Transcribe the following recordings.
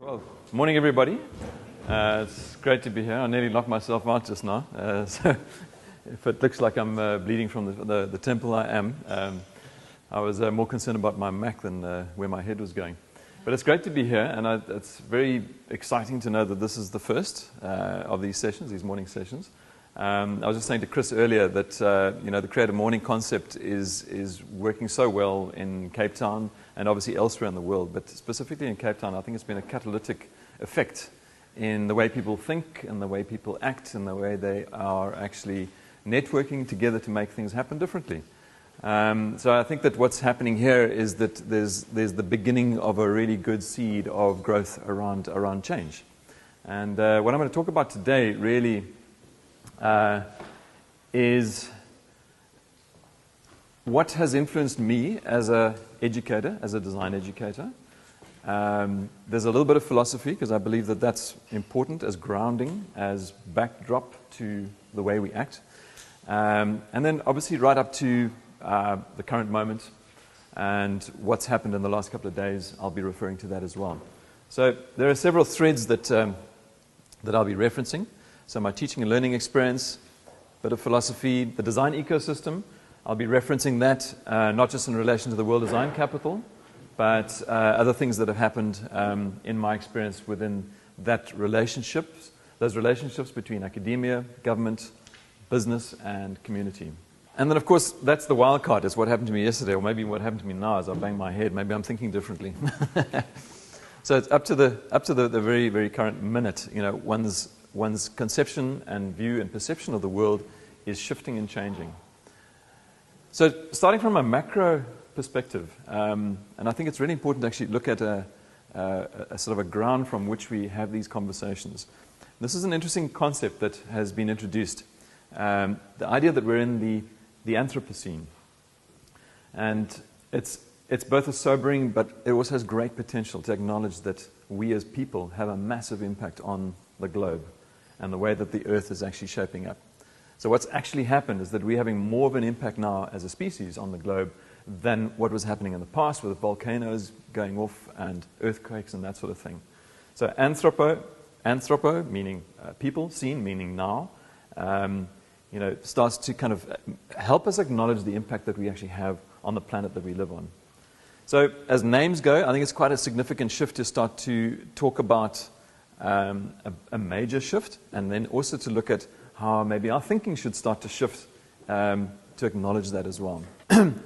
Well, morning everybody. It's great to be here. I nearly knocked myself out just now. So if it looks like I'm bleeding from the temple, I am. I was more concerned about my Mac than where my head was going. But it's great to be here, and it's very exciting to know that this is the first of these sessions, these morning sessions. I was just saying to Chris earlier that the Creative Morning concept is working so well in Cape Town and obviously elsewhere in the world, but specifically in Cape Town, I think it's been a catalytic effect in the way people think and the way people act and the way they are actually networking together to make things happen differently. So I think that what's happening here is that there's the beginning of a really good seed of growth around change. And what I'm going to talk about today really is what has influenced me as an educator, as a design educator. There's a little bit of philosophy, because I believe that that's important as grounding, as backdrop to the way we act. And then obviously right up to the current moment and what's happened in the last couple of days, I'll be referring to that as well. So there are several threads that I'll be referencing. So my teaching and learning experience, bit of philosophy, the design ecosystem. I'll be referencing that not just in relation to the World Design Capital, but other things that have happened in my experience within that relationships, those relationships between academia, government, business, and community. And then, of course, that's the wild card. It's what happened to me yesterday, or maybe what happened to me now as I bang my head. Maybe I'm thinking differently. So it's up to the very, very current minute. You know, one's conception and view and perception of the world is shifting and changing. So starting from a macro perspective, and I think it's really important to actually look at a sort of a ground from which we have these conversations. This is an interesting concept that has been introduced. The idea that we're in the Anthropocene. And it's both a sobering, but it also has great potential to acknowledge that we as people have a massive impact on the globe and the way that the Earth is actually shaping up. So what's actually happened is that we're having more of an impact now as a species on the globe than what was happening in the past with volcanoes going off and earthquakes and that sort of thing. So anthropo meaning people, scene meaning now, starts to kind of help us acknowledge the impact that we actually have on the planet that we live on. So as names go, I think it's quite a significant shift to start to talk about a major shift, and then also to look at how maybe our thinking should start to shift to acknowledge that as well.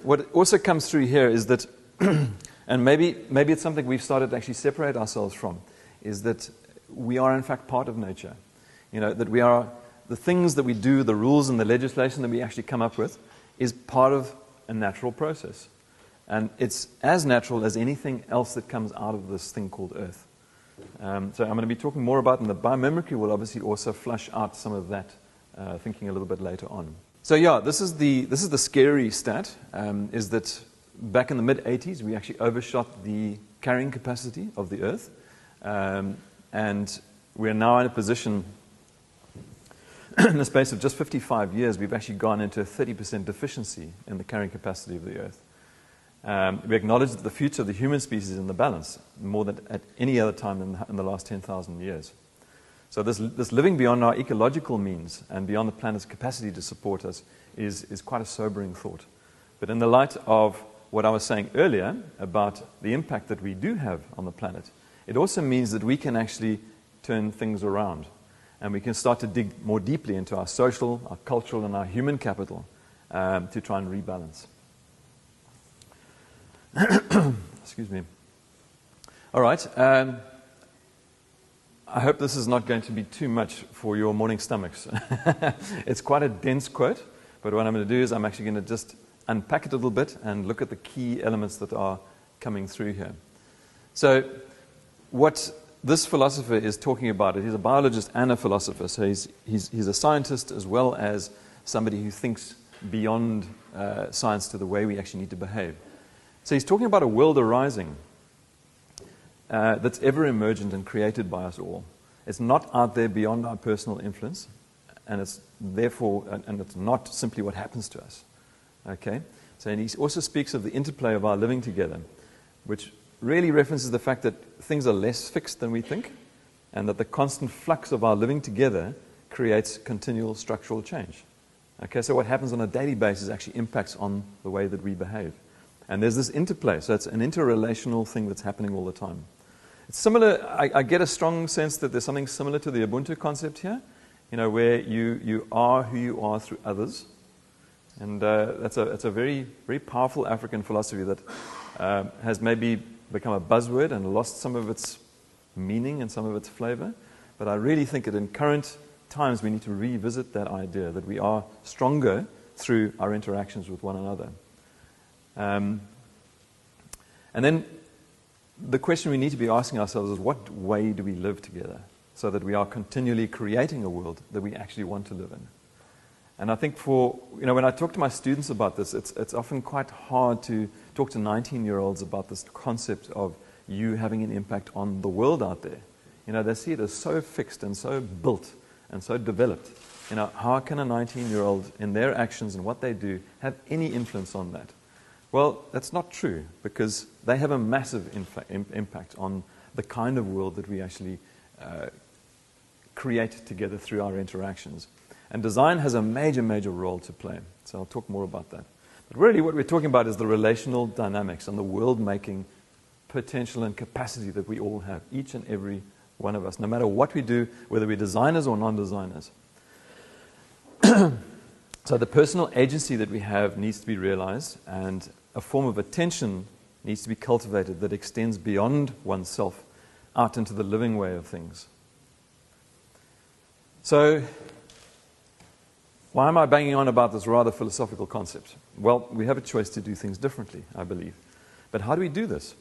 What also comes through here is that, and maybe it's something we've started to actually separate ourselves from, is that we are in fact part of nature. You know, that we are, the things that we do, the rules and the legislation that we actually come up with is part of a natural process. And it's as natural as anything else that comes out of this thing called Earth. So I'm going to be talking more about, and the biomimicry will obviously also flush out some of that thinking a little bit later on. So yeah, this is the scary stat, is that back in the mid-80s we actually overshot the carrying capacity of the Earth, and we're now in a position in the space of just 55 years we've actually gone into a 30% deficiency in the carrying capacity of the Earth. We acknowledge that the future of the human species is in the balance more than at any other time in the last 10,000 years. So this living beyond our ecological means and beyond the planet's capacity to support us is quite a sobering thought. But in the light of what I was saying earlier about the impact that we do have on the planet, it also means that we can actually turn things around. And we can start to dig more deeply into our social, our cultural, and our human capital to try and rebalance. Excuse me. All right. I hope this is not going to be too much for your morning stomachs. It's quite a dense quote, but what I'm going to do is I'm actually going to just unpack it a little bit and look at the key elements that are coming through here. So what this philosopher is talking about, he's a biologist and a philosopher, so he's a scientist as well as somebody who thinks beyond science to the way we actually need to behave. So he's talking about a world arising that's ever emergent and created by us all. It's not out there beyond our personal influence, and it's therefore, and it's not simply what happens to us. Okay? So and he also speaks of the interplay of our living together, which really references the fact that things are less fixed than we think, and that the constant flux of our living together creates continual structural change. Okay, so what happens on a daily basis actually impacts on the way that we behave. And there's this interplay, so it's an interrelational thing that's happening all the time. It's similar, I get a strong sense that there's something similar to the Ubuntu concept here, where you are who you are through others. And that's a very, very powerful African philosophy that has maybe become a buzzword and lost some of its meaning and some of its flavor. But I really think that in current times we need to revisit that idea that we are stronger through our interactions with one another. And then the question we need to be asking ourselves is, what way do we live together so that we are continually creating a world that we actually want to live in? And I think when I talk to my students about this, it's often quite hard to talk to 19-year-olds about this concept of you having an impact on the world out there. They see it as so fixed and so built and so developed. How can a 19-year-old in their actions and what they do have any influence on that? Well, that's not true, because they have a massive impact on the kind of world that we actually create together through our interactions. And design has a major, major role to play. So I'll talk more about that. But really what we're talking about is the relational dynamics and the world-making potential and capacity that we all have, each and every one of us, no matter what we do, whether we're designers or non-designers. So the personal agency that we have needs to be realized, and a form of attention needs to be cultivated that extends beyond oneself out into the living way of things. So why am I banging on about this rather philosophical concept? Well, we have a choice to do things differently, I believe. But how do we do this?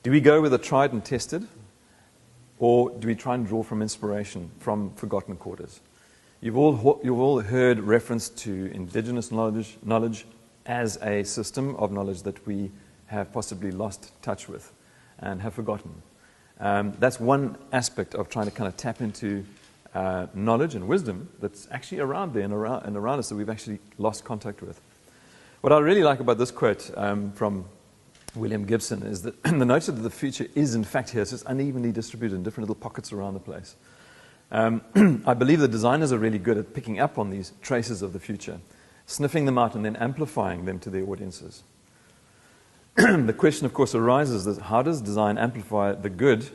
Do we go with a tried and tested, or do we try and draw from inspiration from forgotten quarters? You've all heard reference to indigenous knowledge as a system of knowledge that we have possibly lost touch with and have forgotten. That's one aspect of trying to kind of tap into knowledge and wisdom that's actually around there and around us that we've actually lost contact with. What I really like about this quote from William Gibson is that the notion that the future is in fact here, so it's unevenly distributed in different little pockets around the place. I believe the designers are really good at picking up on these traces of the future, sniffing them out and then amplifying them to their audiences. The question, of course, arises that how does design amplify the good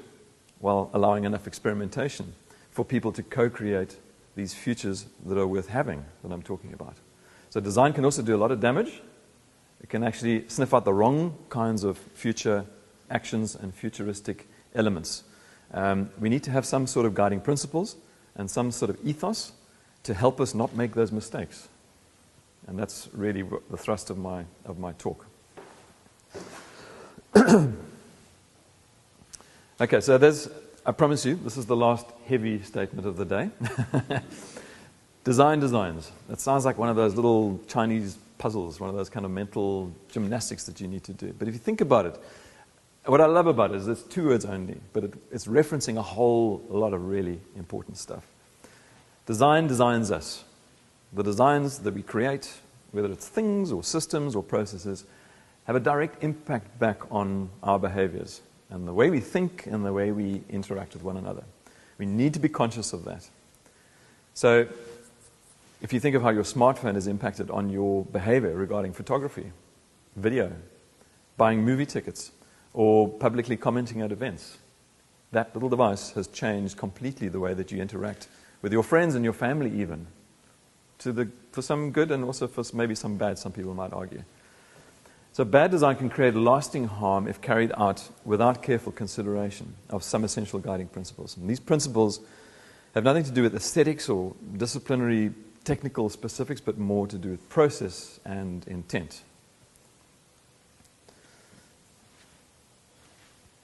while allowing enough experimentation for people to co-create these futures that are worth having, that I'm talking about? So design can also do a lot of damage. It can actually sniff out the wrong kinds of future actions and futuristic elements. We need to have some sort of guiding principles and some sort of ethos to help us not make those mistakes. And that's really the thrust of my talk. Okay, so I promise you, this is the last heavy statement of the day. Designs. That sounds like one of those little Chinese puzzles, one of those kind of mental gymnastics that you need to do. But if you think about it, what I love about it is it's 2 words only, but it's referencing a whole lot of really important stuff. Design designs us. The designs that we create, whether it's things or systems or processes, have a direct impact back on our behaviors and the way we think and the way we interact with one another. We need to be conscious of that. So if you think of how your smartphone has impacted on your behavior regarding photography, video, buying movie tickets, or publicly commenting at events, that little device has changed completely the way that you interact with your friends and your family even, for some good and also for maybe some bad, some people might argue. So bad design can create lasting harm if carried out without careful consideration of some essential guiding principles. And these principles have nothing to do with aesthetics or disciplinary technical specifics, but more to do with process and intent.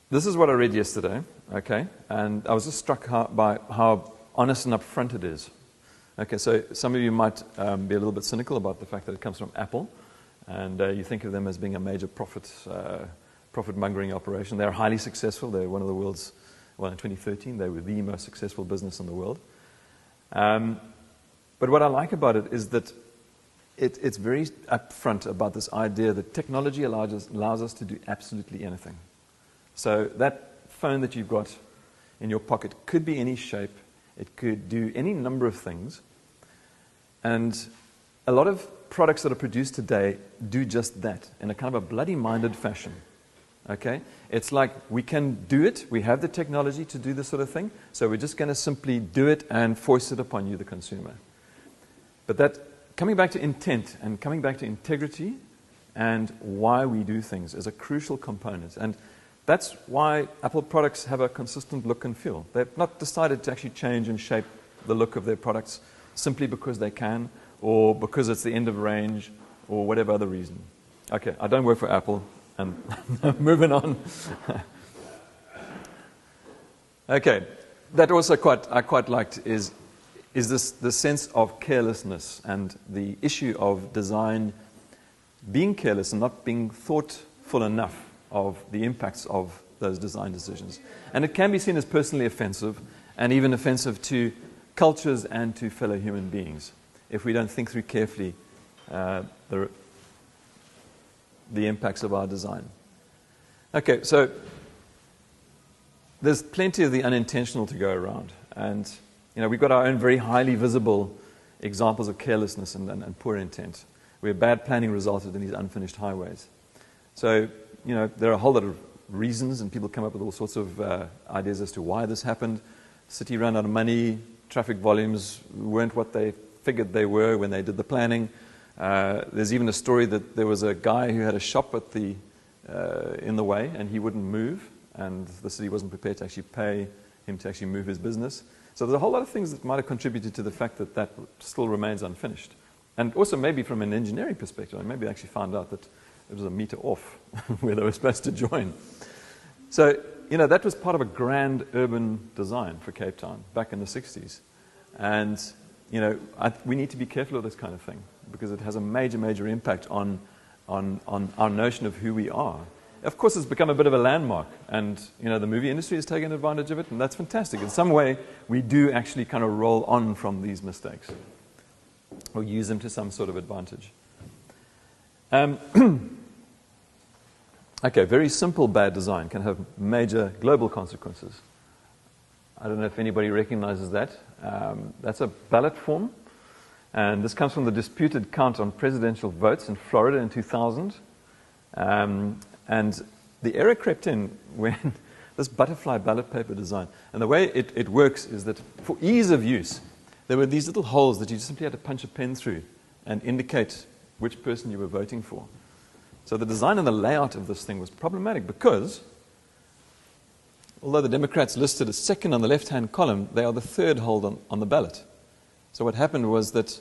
This is what I read yesterday, okay, and I was just struck by how honest and upfront it is. Okay, so some of you might be a little bit cynical about the fact that it comes from Apple, and you think of them as being a major profit-mongering operation. They're highly successful. They're one of the world's, well, in 2013, they were the most successful business in the world. But what I like about it is that it's very upfront about this idea that technology allows us to do absolutely anything. So that phone that you've got in your pocket could be any shape. It could do any number of things. And a lot of products that are produced today do just that in a kind of a bloody-minded fashion. Okay? It's like we can do it. We have the technology to do this sort of thing. So we're just going to simply do it and foist it upon you, the consumer. But that, coming back to intent and coming back to integrity and why we do things is a crucial component. And that's why Apple products have a consistent look and feel. They've not decided to actually change and shape the look of their products simply because they can, or because it's the end of range, or whatever other reason. Okay, I don't work for Apple, and moving on. Okay, that also I quite liked is this the sense of carelessness and the issue of design being careless and not being thoughtful enough of the impacts of those design decisions. And it can be seen as personally offensive and even offensive to cultures and to fellow human beings if we don't think through carefully the impacts of our design. Okay, so there's plenty of the unintentional to go around. And we've got our own very highly visible examples of carelessness and poor intent, where bad planning resulted in these unfinished highways. So, there are a whole lot of reasons, and people come up with all sorts of ideas as to why this happened. City ran out of money, traffic volumes weren't what they figured they were when they did the planning. There's even a story that there was a guy who had a shop at in the way, and he wouldn't move, and the city wasn't prepared to actually pay him to actually move his business. So there's a whole lot of things that might have contributed to the fact that that still remains unfinished. And also maybe from an engineering perspective, I maybe actually found out that it was a meter off where they were supposed to join. So, that was part of a grand urban design for Cape Town back in the 60s. And, we need to be careful of this kind of thing because it has a major, major impact on our notion of who we are. Of course, it's become a bit of a landmark, and, the movie industry has taken advantage of it, and that's fantastic. In some way, we do actually kind of roll on from these mistakes or use them to some sort of advantage. Okay, very simple bad design can have major global consequences. I don't know if anybody recognizes that. That's a ballot form, and this comes from the disputed count on presidential votes in Florida in 2000. And the error crept in when this butterfly ballot paper design. And the way it works is that for ease of use, there were these little holes that you simply had to punch a pen through and indicate which person you were voting for. So the design and the layout of this thing was problematic because, although the Democrats listed as second on the left-hand column, they are the third hole on the ballot. So what happened was that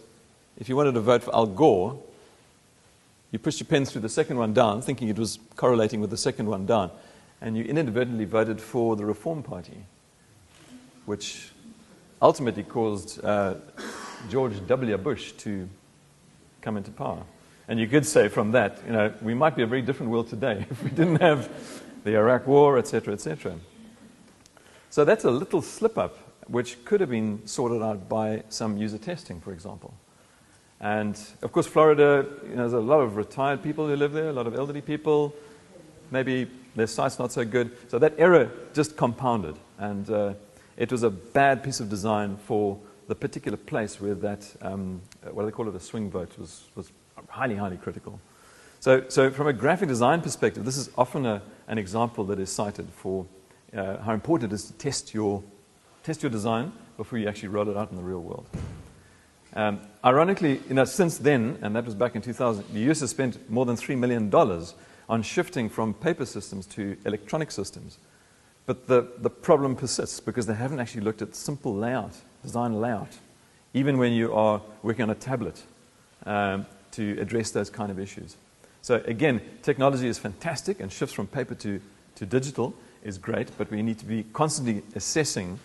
if you wanted to vote for Al Gore, you pushed your pen through the second one down, thinking it was correlating with the second one down, and you inadvertently voted for the Reform Party, which ultimately caused George W. Bush to come into power. And you could say from that, we might be a very different world today if we didn't have the Iraq War, etc., etc. So that's a little slip-up, which could have been sorted out by some user testing, for example. And, of course, Florida, there's a lot of retired people who live there, a lot of elderly people. Maybe their sight's not so good. So that error just compounded. And it was a bad piece of design for the particular place where that, what do they call it, a swing vote, was highly, highly critical. So from a graphic design perspective, this is often an example that is cited for how important it is to test your design before you actually roll it out in the real world. Ironically, since then, and that was back in 2000, the US has spent more than $3 million on shifting from paper systems to electronic systems. But the problem persists because they haven't actually looked at simple layout, design layout, even when you are working on a tablet to address those kind of issues. So again, technology is fantastic and shifts from paper to digital is great, but we need to be constantly assessing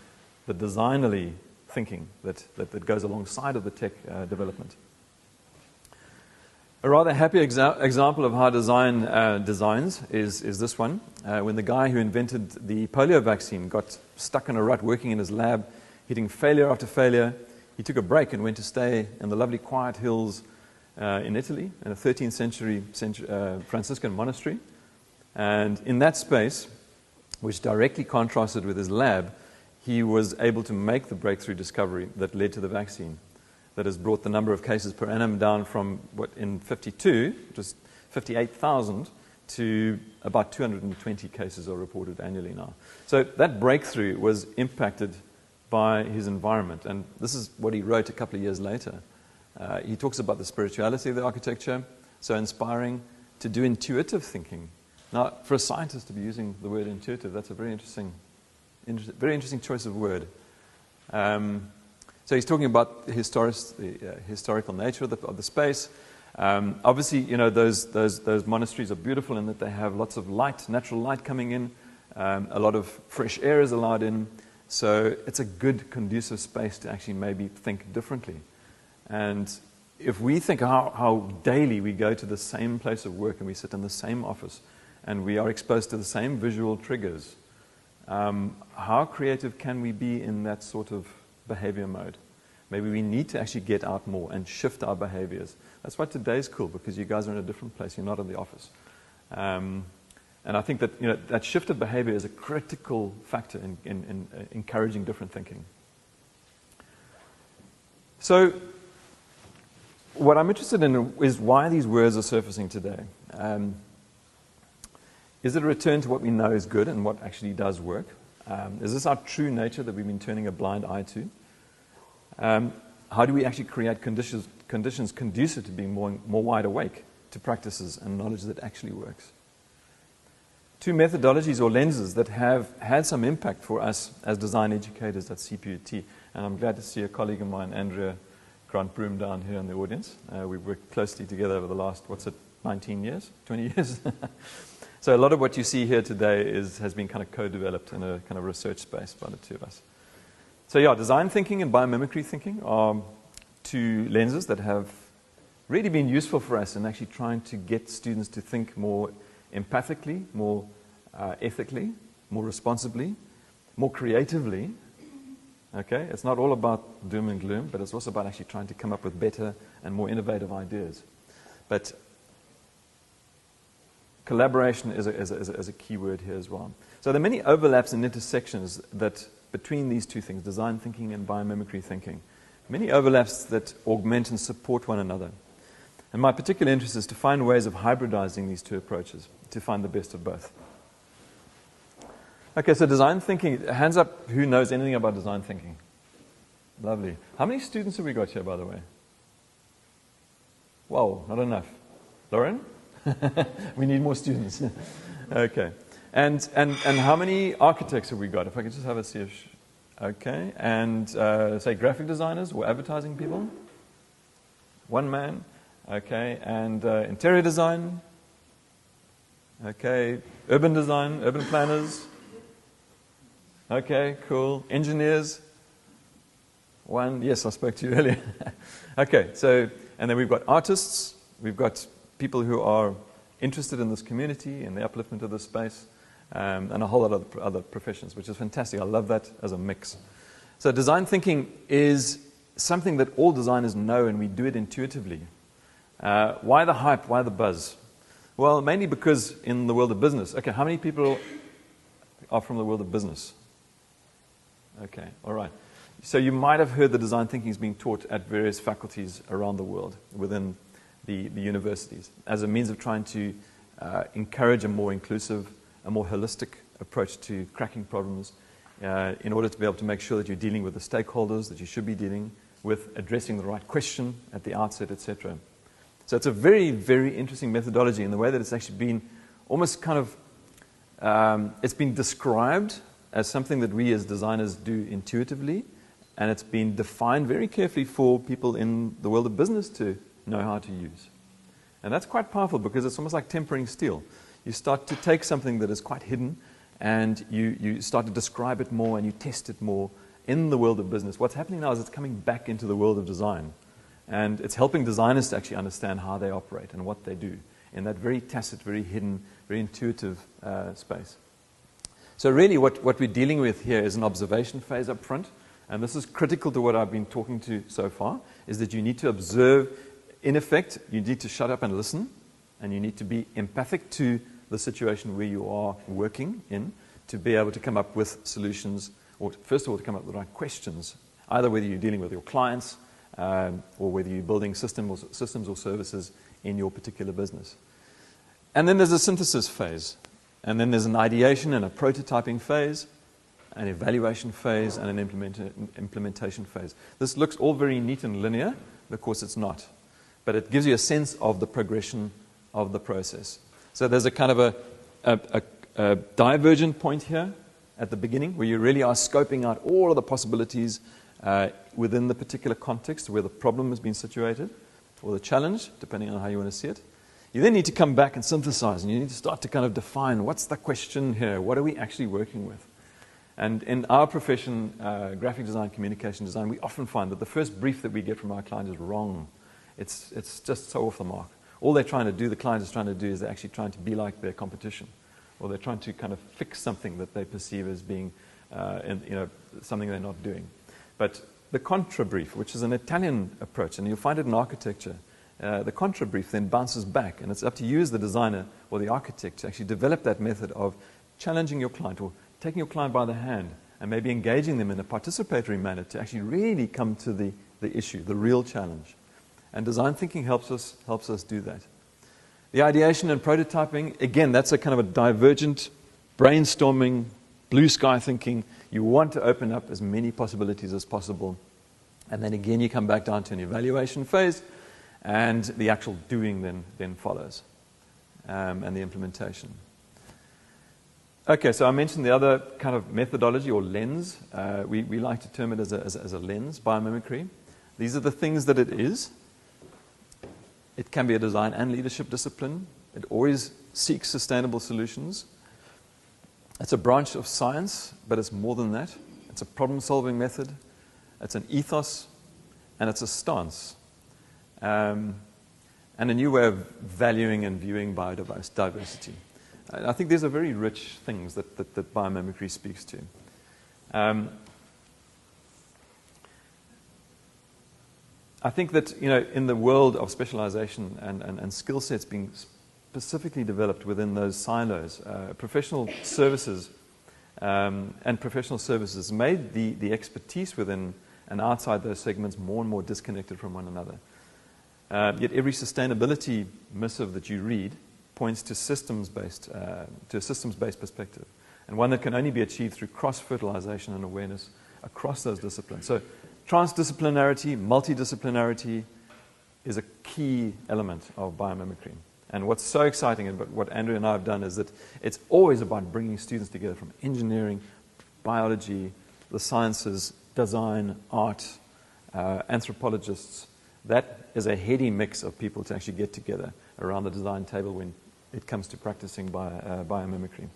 the designerly thinking that goes alongside of the tech development. A rather happy example of how design designs is this one. When the guy who invented the polio vaccine got stuck in a rut working in his lab, hitting failure after failure, he took a break and went to stay in the lovely quiet hills in Italy, in a 13th century Franciscan monastery. And in that space, which directly contrasted with his lab, he was able to make the breakthrough discovery that led to the vaccine, that has brought the number of cases per annum down from what in 52, just 58,000, to about 220 cases are reported annually now. So that breakthrough was impacted by his environment, and this is what he wrote a couple of years later. He talks about the spirituality of the architecture, so inspiring to do intuitive thinking. Now, for a scientist to be using the word intuitive, that's a very interesting choice of word. So he's talking about the historical nature of the space. Obviously, you know, those monasteries are beautiful in that they have lots of light, natural light coming in. A lot of fresh air is allowed in. So it's a good, conducive space to actually maybe think differently. And if we think how daily we go to the same place of work and we sit in the same office and we are exposed to the same visual triggers, how creative can we be in that sort of behavior mode? Maybe we need to actually get out more and shift our behaviors. That's why today's cool, because you guys are in a different place. You're not in the office. And I think that, you know, that shift of behavior is a critical factor in encouraging different thinking. So what I'm interested in is why these words are surfacing today. Is it a return to what we know is good and what actually does work? Is this our true nature that we've been turning a blind eye to? How do we actually create conditions conducive to being more wide awake to practices and knowledge that actually works? Two methodologies or lenses that have had some impact for us as design educators at CPUT. And I'm glad to see a colleague of mine, Andrea Grant-Broom, down here in the audience. We've worked closely together over the last, 19 years, 20 years? So a lot of what you see here today has been kind of co-developed in a kind of research space by the two of us. So yeah, design thinking and biomimicry thinking are two lenses that have really been useful for us in actually trying to get students to think more empathically, more ethically, more responsibly, more creatively. Okay, it's not all about doom and gloom, but it's also about actually trying to come up with better and more innovative ideas. But collaboration is a key word here as well. So there are many overlaps and intersections that between these two things, design thinking and biomimicry thinking. Many overlaps that augment and support one another. And my particular interest is to find ways of hybridizing these two approaches, to find the best of both. Okay, so design thinking, hands up who knows anything about design thinking. Lovely. How many students have we got here, by the way? Whoa, not enough. Lauren? We need more students. Okay. And how many architects have we got? If I could just have a see if... Okay. And say graphic designers or advertising people? One man. Okay. And interior design? Okay. Urban design, urban planners? Okay, cool. Engineers? One. Yes, I spoke to you earlier. Okay, so, and then we've got artists. We've got people who are interested in this community and the upliftment of this space, and a whole lot of other professions, which is fantastic. I love that as a mix. So design thinking is something that all designers know, and we do it intuitively. Why the hype? Why the buzz? Well, mainly because in the world of business. Okay, how many people are from the world of business? Okay, all right. So you might have heard that design thinking is being taught at various faculties around the world within the universities as a means of trying to encourage a more inclusive, a more holistic approach to cracking problems in order to be able to make sure that you're dealing with the stakeholders that you should be dealing with, addressing the right question at the outset, etc. So it's a very, very interesting methodology in the way that it's actually been almost kind of, it's been described as something that we as designers do intuitively, and it's been defined very carefully for people in the world of business to know how to use. And that's quite powerful because it's almost like tempering steel. You start to take something that is quite hidden and you start to describe it more and you test it more in the world of business. What's happening now is it's coming back into the world of design. And it's helping designers to actually understand how they operate and what they do in that very tacit, very hidden, very intuitive space. So really what we're dealing with here is an observation phase up front. And this is critical to what I've been talking to so far, is that you need to observe. In effect, you need to shut up and listen, and you need to be empathic to the situation where you are working in, to be able to come up with solutions, or first of all, to come up with the right questions, either whether you're dealing with your clients or whether you're building systems or services in your particular business. And then there's a synthesis phase. And then there's an ideation and a prototyping phase, an evaluation phase, and an implementation phase. This looks all very neat and linear. Of course, it's not. But it gives you a sense of the progression of the process. So there's a kind of a divergent point here at the beginning where you really are scoping out all of the possibilities within the particular context where the problem has been situated, or the challenge, depending on how you want to see it. You then need to come back and synthesize, and you need to start to kind of define what's the question here, what are we actually working with? And in our profession, graphic design, communication design, we often find that the first brief that we get from our client is wrong. It's just so off the mark. All they're trying to do, the client is trying to do, is they're actually trying to be like their competition, or they're trying to kind of fix something that they perceive as being something they're not doing. But the contra brief, which is an Italian approach, and you'll find it in architecture, the contra brief then bounces back, and it's up to you as the designer or the architect to actually develop that method of challenging your client or taking your client by the hand and maybe engaging them in a participatory manner to actually really come to the issue, the real challenge. And design thinking helps us do that. The ideation and prototyping, again, that's a kind of a divergent brainstorming, blue sky thinking. You want to open up as many possibilities as possible. And then again, you come back down to an evaluation phase, and the actual doing then follows, and the implementation. Okay, so I mentioned the other kind of methodology or lens. We like to term it as a lens, biomimicry. These are the things that it is. It can be a design and leadership discipline. It always seeks sustainable solutions. It's a branch of science, but it's more than that. It's a problem-solving method. It's an ethos, and it's a stance. And a new way of valuing and viewing biodiversity. I think these are very rich things that biomimicry speaks to. I think that in the world of specialization and skill sets being specifically developed within those silos, professional services and professional services made the expertise within and outside those segments more and more disconnected from one another. Yet every sustainability missive that you read points to a systems-based perspective, and one that can only be achieved through cross-fertilization and awareness across those disciplines. So transdisciplinarity, multidisciplinarity is a key element of biomimicry. And what's so exciting about what Andrew and I have done is that it's always about bringing students together from engineering, biology, the sciences, design, art, anthropologists. That is a heady mix of people to actually get together around the design table when it comes to practicing biomimicry.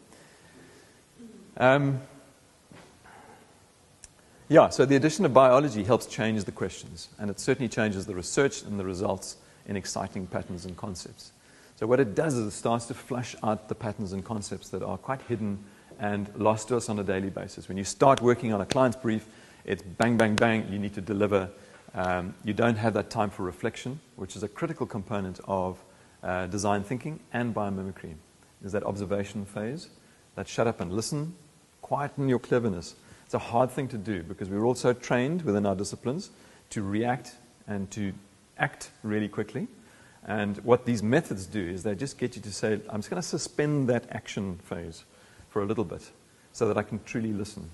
So the addition of biology helps change the questions, and it certainly changes the research and the results in exciting patterns and concepts. So what it does is it starts to flush out the patterns and concepts that are quite hidden and lost to us on a daily basis. When you start working on a client's brief, it's bang, bang, bang, you need to deliver. You don't have that time for reflection, which is a critical component of design thinking and biomimicry. Is that observation phase, that shut up and listen, quieten your cleverness. It's a hard thing to do because we're also trained within our disciplines to react and to act really quickly. And what these methods do is they just get you to say, I'm just going to suspend that action phase for a little bit so that I can truly listen.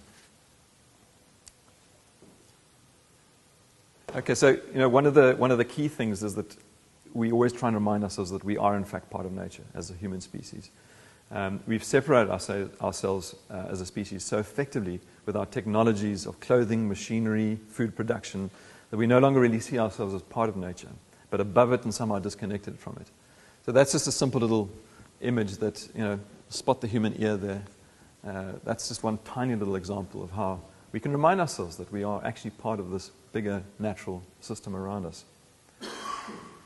Okay, so one of the key things is that we always try and remind ourselves that we are in fact part of nature as a human species. We've separated ourselves as a species so effectively with our technologies of clothing, machinery, food production, that we no longer really see ourselves as part of nature, but above it and somehow disconnected from it. So that's just a simple little image that, spot the human ear there. That's just one tiny little example of how we can remind ourselves that we are actually part of this bigger natural system around us.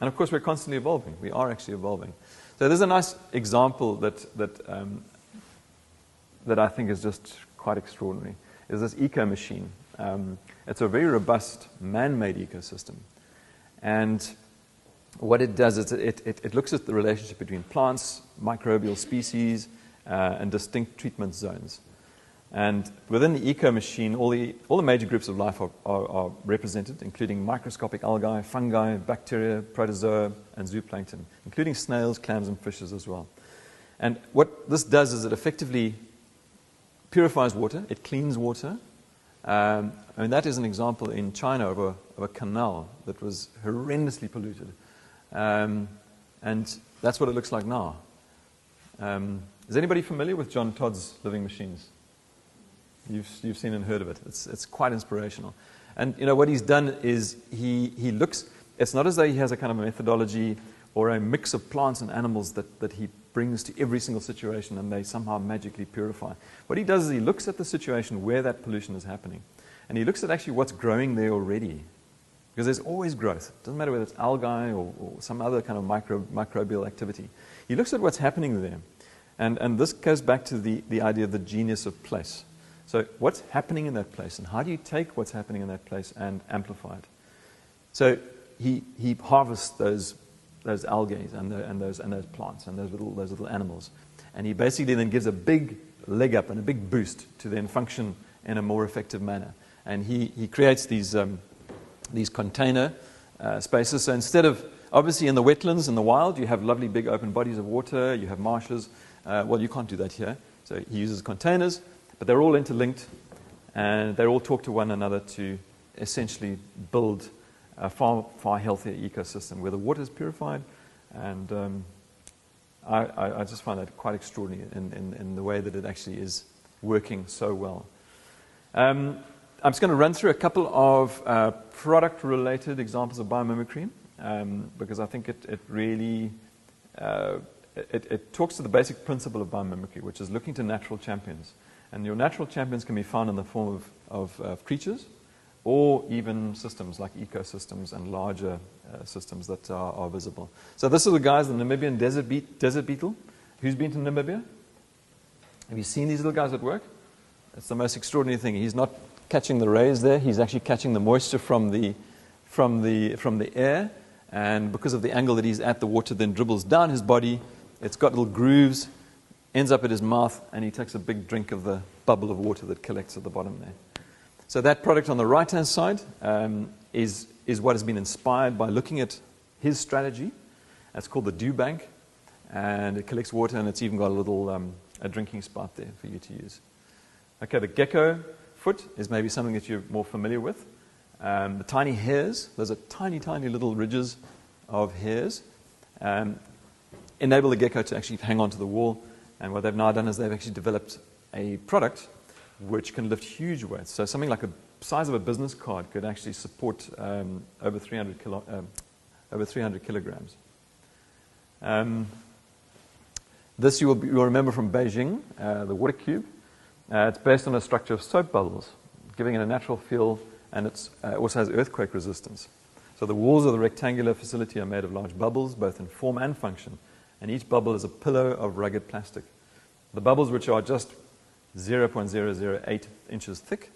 And of course, we're constantly evolving. We are actually evolving. So there's a nice example that I think is just quite extraordinary. Is this eco machine. It's a very robust man-made ecosystem. And what it does is it looks at the relationship between plants, microbial species, and distinct treatment zones. And within the eco-machine, all the major groups of life are represented, including microscopic algae, fungi, bacteria, protozoa, and zooplankton, including snails, clams, and fishes as well. And what this does is it effectively purifies water, it cleans water. I mean, that is an example in China of a canal that was horrendously polluted. And that's what it looks like now. Is anybody familiar with John Todd's living machines? You've seen and heard of it. It's quite inspirational. And what he's done is he looks, it's not as though he has a kind of a methodology or a mix of plants and animals that he brings to every single situation and they somehow magically purify. What he does is he looks at the situation where that pollution is happening. And he looks at actually what's growing there already. Because there's always growth. It doesn't matter whether it's algae or some other kind of microbial activity. He looks at what's happening there. And this goes back to the idea of the genius of place. So what's happening in that place, and how do you take what's happening in that place and amplify it? So he harvests those algae and those plants and those little animals, and he basically then gives a big leg up and a big boost to then function in a more effective manner. And he creates these container spaces. So instead of obviously in the wetlands in the wild, you have lovely big open bodies of water, you have marshes. Well, you can't do that here. So he uses containers. But they're all interlinked, and they all talk to one another to essentially build a far, far healthier ecosystem where the water is purified. And I just find that quite extraordinary in the way that it actually is working so well. I'm just going to run through a couple of product-related examples of biomimicry, because I think it really it talks to the basic principle of biomimicry, which is looking to natural champions. And your natural champions can be found in the form of creatures or even systems like ecosystems and larger systems that are visible. So this is the guys, the Namibian desert beetle. Who's been to Namibia? Have you seen these little guys at work? It's the most extraordinary thing. He's not catching the rays there. He's actually catching the moisture from the air. And because of the angle that he's at, the water then dribbles down his body. It's got little grooves, ends up at his mouth, and he takes a big drink of the bubble of water that collects at the bottom there. So that product on the right-hand side is what has been inspired by looking at his strategy. It's called the dew bank, and it collects water, and it's even got a little a drinking spout there for you to use. Okay, the Gecko Foot is maybe something that you're more familiar with. The tiny hairs, those are tiny, tiny little ridges of hairs, enable the gecko to actually hang onto the wall. And what they've now done is they've actually developed a product which can lift huge weights. So something like the size of a business card could actually support over 300 kilograms. This you'll remember from Beijing, the water cube. It's based on a structure of soap bubbles, giving it a natural feel, and it also has earthquake resistance. So the walls of the rectangular facility are made of large bubbles, both in form and function. And each bubble is a pillow of rugged plastic. The bubbles, which are just 0.008 inches thick,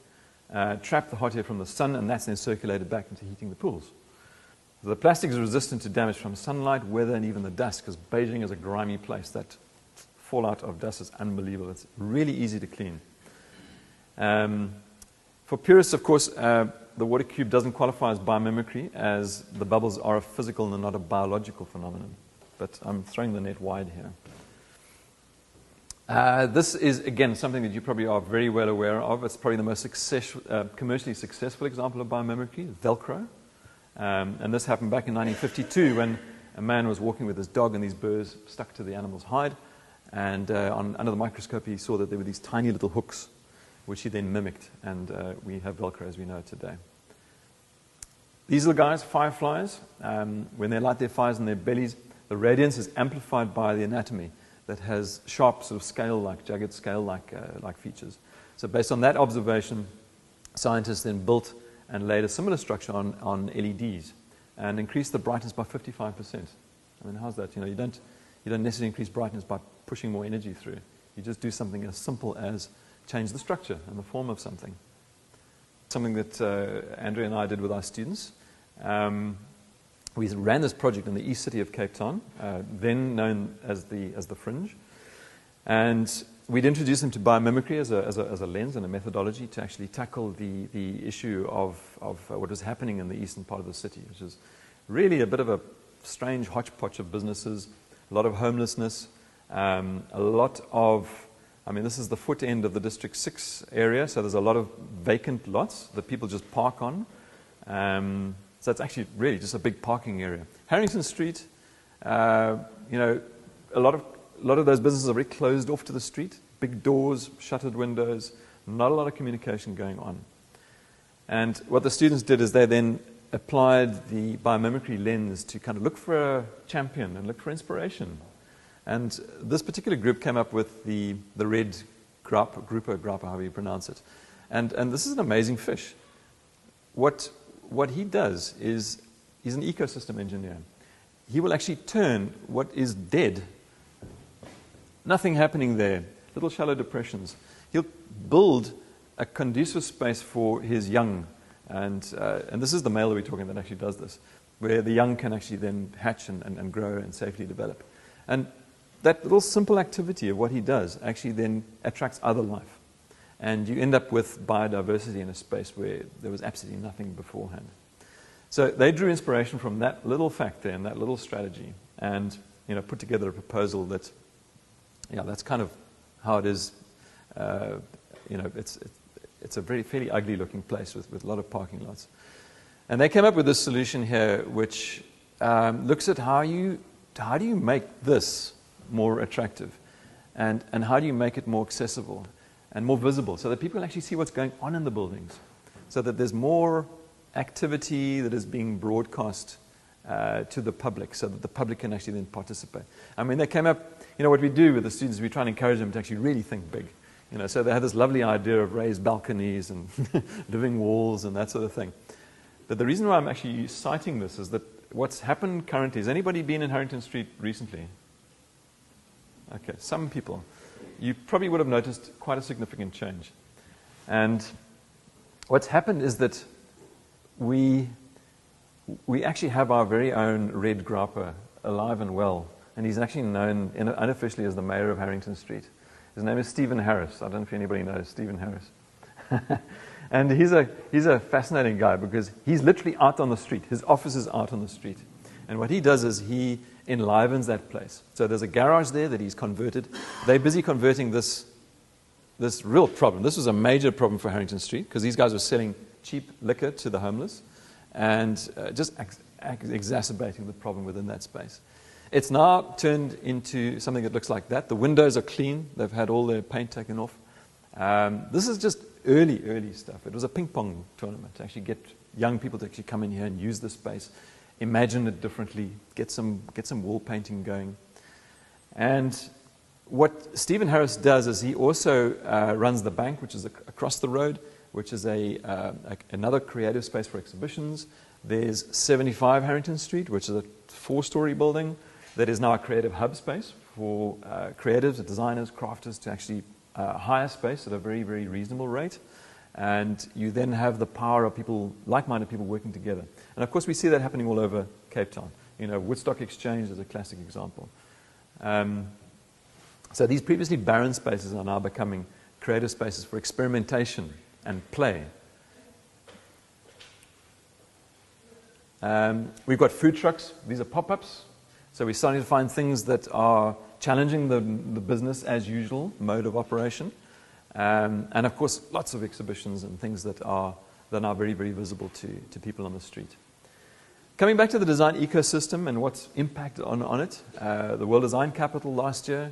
trap the hot air from the sun, and that's then circulated back into heating the pools. The plastic is resistant to damage from sunlight, weather, and even the dust, because Beijing is a grimy place. That fallout of dust is unbelievable. It's really easy to clean. For purists, of course, the water cube doesn't qualify as biomimicry, as the bubbles are a physical and not a biological phenomenon. But I'm throwing the net wide here. This is, again, something that you probably are very well aware of. It's probably the most commercially successful example of biomimicry, Velcro. And this happened back in 1952 when a man was walking with his dog and these burrs stuck to the animal's hide. And under the microscope, he saw that there were these tiny little hooks, which he then mimicked. And we have Velcro as we know it today. These are the guys, fireflies. When they light their fires in their bellies, the radiance is amplified by the anatomy that has sharp sort of scale-like, jagged scale-like features. So based on that observation, scientists then built and laid a similar structure on LEDs and increased the brightness by 55%. I mean, how's that? You don't necessarily increase brightness by pushing more energy through. You just do something as simple as change the structure and the form of something. Something that Andrea and I did with our students. We ran this project in the east city of Cape Town, then known as the Fringe. And we'd introduce them to biomimicry as a lens and a methodology to actually tackle the issue of what was happening in the eastern part of the city, which is really a bit of a strange hodgepodge of businesses, a lot of homelessness, a lot of, I mean, this is the foot end of the District 6 area, so there's a lot of vacant lots that people just park on. So it's actually really just a big parking area. Harrington Street, you know, a lot of those businesses are very closed off to the street, big doors, shuttered windows, not a lot of communication going on. And what the students did is they then applied the biomimicry lens to kind of look for a champion and look for inspiration. And this particular group came up with the red grouper, however you pronounce it. And this is an amazing fish. What he does is he's an ecosystem engineer. He will actually turn what is dead, nothing happening there, little shallow depressions. He'll build a conducive space for his young. And this is the male that we're talking that actually does this, where the young can actually then hatch and grow and safely develop. And that little simple activity of what he does actually then attracts other life. And you end up with biodiversity in a space where there was absolutely nothing beforehand. So they drew inspiration from that little fact there and that little strategy and, you know, put together a proposal that, yeah, that's kind of how it is. You know, it's a very fairly ugly looking place with a lot of parking lots. And they came up with this solution here which looks at how do you make this more attractive and how do you make it more accessible and more visible so that people can actually see what's going on in the buildings, so that there's more activity that is being broadcast to the public so that the public can actually then participate. I mean, they came up, you know, what we do with the students, we try and encourage them to actually really think big. You know, so they had this lovely idea of raised balconies and living walls and that sort of thing. But the reason why I'm actually citing this is that what's happened currently, has anybody been in Harrington Street recently? Okay, some people. You probably would have noticed quite a significant change. And what's happened is that we actually have our very own red grapper alive and well. And he's actually known unofficially as the mayor of Harrington Street. His name is Stephen Harris. I don't know if anybody knows Stephen Harris. And he's a fascinating guy because he's literally out on the street. His office is out on the street. And what he does is he enlivens that place. So there's a garage there that he's converted. They're busy converting this real problem. This was a major problem for Harrington Street because these guys were selling cheap liquor to the homeless and just exacerbating the problem within that space. It's now turned into something that looks like that. The windows are clean. They've had all their paint taken off. This is just early stuff. It was a ping pong tournament to actually get young people to actually come in here and use the space, imagine it differently, get some wall painting going. And what Stephen Harris does is he also runs the bank, which is across the road, which is another creative space for exhibitions. There's 75 Harrington Street, which is a 4-story building that is now a creative hub space for creatives, designers, crafters to actually hire space at a very, very reasonable rate. And you then have the power of people, like-minded people working together. And of course, we see that happening all over Cape Town. You know, Woodstock Exchange is a classic example. So these previously barren spaces are now becoming creative spaces for experimentation and play. We've got food trucks. These are pop-ups. So we're starting to find things that are challenging the business as usual mode of operation. And of course, lots of exhibitions and things that are now very, very visible to people on the street. Coming back to the design ecosystem and what's impacted on it, the World Design Capital last year,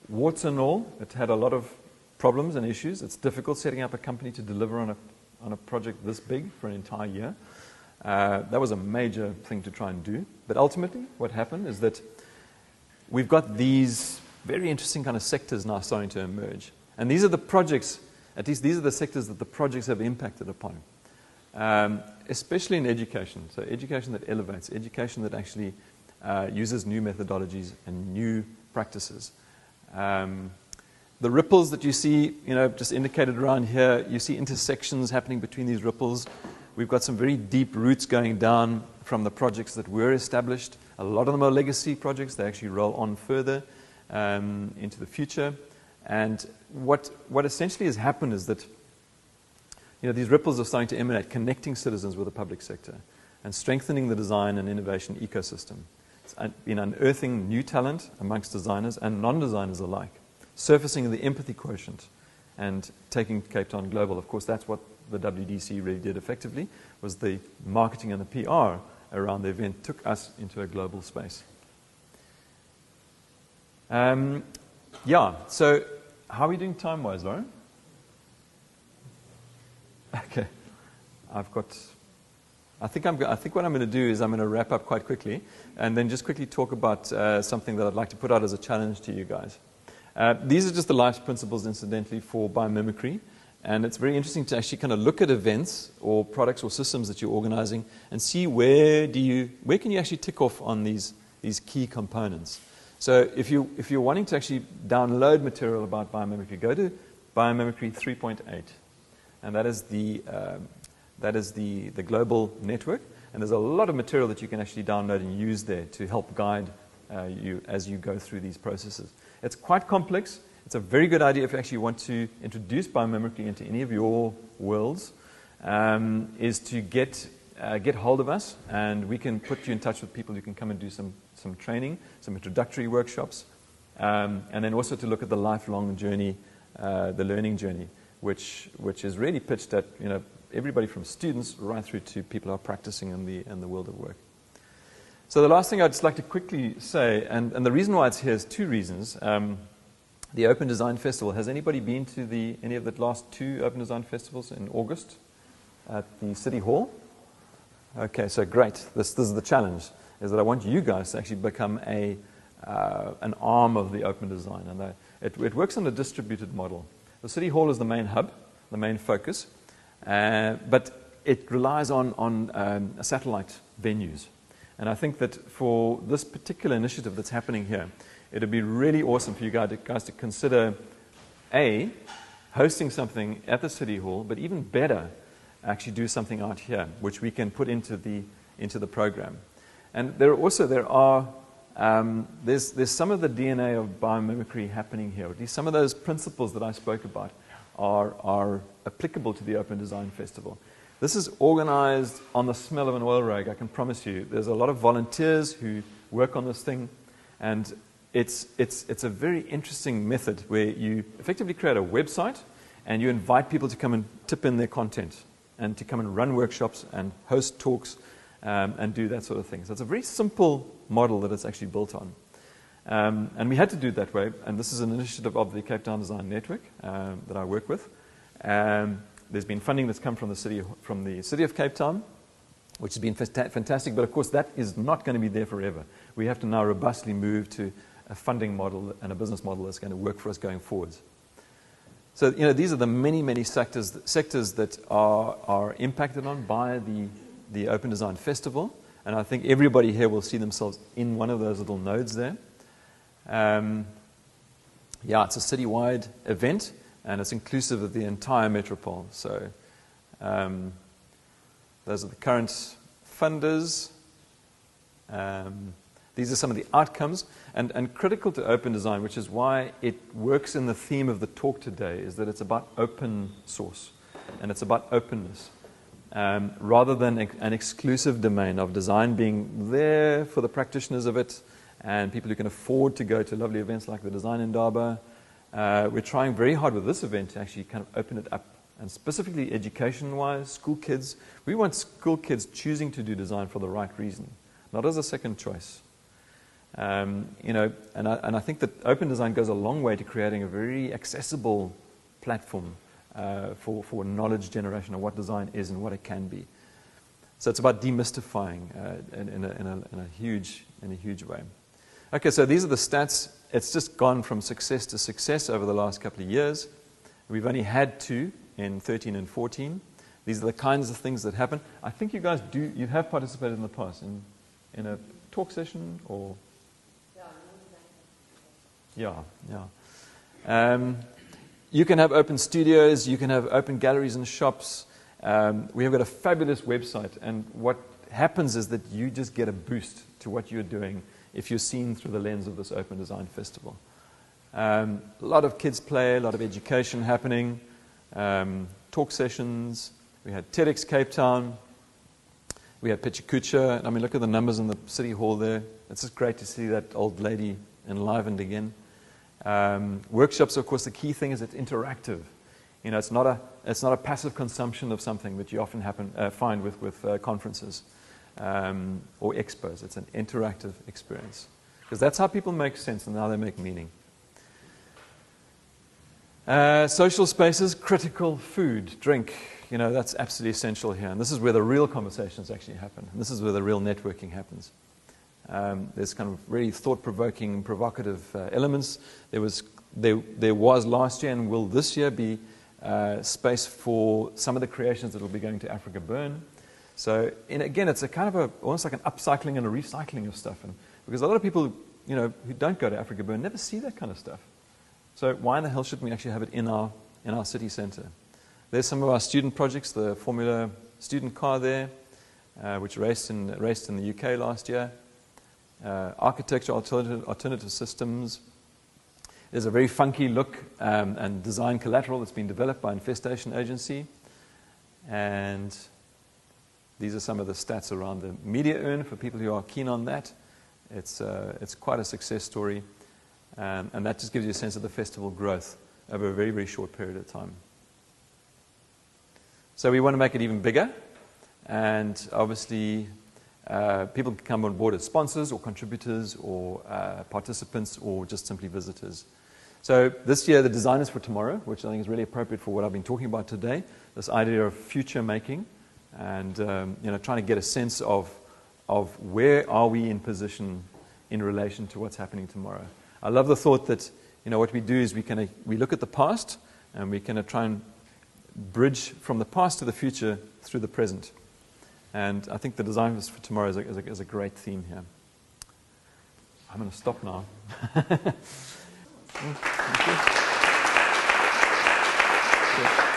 warts and all, it had a lot of problems and issues. It's difficult setting up a company to deliver on a project this big for an entire year. That was a major thing to try and do. But ultimately, what happened is that we've got these very interesting kind of sectors now starting to emerge. And these are the projects, at least these are the sectors that the projects have impacted upon, especially in education. So education that elevates, education that actually uses new methodologies and new practices. The ripples that you see, you know, just indicated around here, you see intersections happening between these ripples. We've got some very deep roots going down from the projects that were established. A lot of them are legacy projects. They actually roll on further. into the future. And what essentially has happened is that these ripples are starting to emanate, connecting citizens with the public sector and strengthening the design and innovation ecosystem. It's been unearthing new talent amongst designers and non-designers alike, surfacing the empathy quotient and taking Cape Town global. Of course, that's what the WDC really did effectively, was the marketing and the PR around the event took us into a global space. So how are we doing time-wise, Lauren? Okay. I think what I'm going to do is I'm going to wrap up quite quickly and then just quickly talk about something that I'd like to put out as a challenge to you guys. These are just the life principles, incidentally, for biomimicry. And it's very interesting to actually kind of look at events or products or systems that you're organizing and see where can you actually tick off on these key components. So if you're wanting to actually download material about biomimicry, go to Biomimicry 3.8, and that is the global network. And there's a lot of material that you can actually download and use there to help guide you as you go through these processes. It's quite complex. It's a very good idea if you actually want to introduce biomimicry into any of your worlds, is to get hold of us, and we can put you in touch with people who can come and do some training, some introductory workshops, and then also to look at the lifelong journey, the learning journey, which is really pitched at everybody from students right through to people who are practicing in the world of work. So the last thing I'd just like to quickly say, and the reason why it's here is two reasons. The Open Design Festival. Has anybody been to any of the last two Open Design Festivals in August at the City Hall? Okay, so great. This is the challenge, is that I want you guys to actually become an arm of the Open Design. And it works on a distributed model. The City Hall is the main hub, the main focus, but it relies on satellite venues. And I think that for this particular initiative that's happening here, it would be really awesome for you guys to consider, A, hosting something at the City Hall, but even better, actually do something out here, which we can put into the program. And there's some of the DNA of biomimicry happening here. At least some of those principles that I spoke about are applicable to the Open Design Festival. This is organized on the smell of an oil rig, I can promise you. There's a lot of volunteers who work on this thing, and it's a very interesting method where you effectively create a website and you invite people to come and tip in their content and to come and run workshops and host talks and do that sort of thing. So it's a very simple model that it's actually built on. And we had to do it that way, and this is an initiative of the Cape Town Design Network that I work with. There's been funding that's come from the city of Cape Town, which has been fantastic, but of course that is not going to be there forever. We have to now robustly move to a funding model and a business model that's going to work for us going forwards. So these are the many sectors that are impacted on by the Open Design Festival, and I think everybody here will see themselves in one of those little nodes there. It's a citywide event, and it's inclusive of the entire metropole. So those are the current funders. These are some of the outcomes, and critical to open design, which is why it works in the theme of the talk today, is that it's about open source, and it's about openness, rather than an exclusive domain of design being there for the practitioners of it, and people who can afford to go to lovely events like the Design Indaba. We're trying very hard with this event to actually kind of open it up, and specifically education-wise, school kids. We want school kids choosing to do design for the right reason, not as a second choice. And I think that open design goes a long way to creating a very accessible platform for knowledge generation of what design is and what it can be. So it's about demystifying in a huge way. Okay, so these are the stats. It's just gone from success to success over the last couple of years. We've only had 2 in 13 and 14. These are the kinds of things that happen. I think you guys you have participated in the past in a talk session or... Yeah. You can have open studios, you can have open galleries and shops. We have got a fabulous website, and what happens is that you just get a boost to what you're doing if you're seen through the lens of this Open Design Festival. A lot of kids play, a lot of education happening, talk sessions. We had TEDx Cape Town. We had Pichikucha. I mean, look at the numbers in the city hall there. It's just great to see that old lady enlivened again. Workshops, of course, the key thing is it's interactive. You know, it's not a passive consumption of something that you often find with conferences or expos. It's an interactive experience because that's how people make sense and how they make meaning. Social spaces, critical, food, drink. You know, that's absolutely essential here. And this is where the real conversations actually happen. And this is where the real networking happens. There's kind of really thought-provoking, provocative elements. There was last year and will this year be space for some of the creations that will be going to Africa Burn. So, again, it's a kind of almost like an upcycling and a recycling of stuff. And because a lot of people, you know, who don't go to Africa Burn never see that kind of stuff. So why in the hell shouldn't we actually have it in our city centre? There's some of our student projects, the Formula student car there, which raced in the UK last year. Architecture, alternative systems. There's a very funky look and design collateral that's been developed by Infestation Agency. And these are some of the stats around the media urn for people who are keen on that. It's quite a success story. And that just gives you a sense of the festival growth over a very, very short period of time. So we want to make it even bigger. And obviously, people can come on board as sponsors or contributors or participants or just simply visitors. So this year, the design is for tomorrow, which I think is really appropriate for what I've been talking about today, this idea of future making and trying to get a sense of where are we in position in relation to what's happening tomorrow. I love the thought that what we do is we look at the past and we kind of try and bridge from the past to the future through the present. And I think the design for tomorrow is a great theme here. I'm going to stop now. Thank you.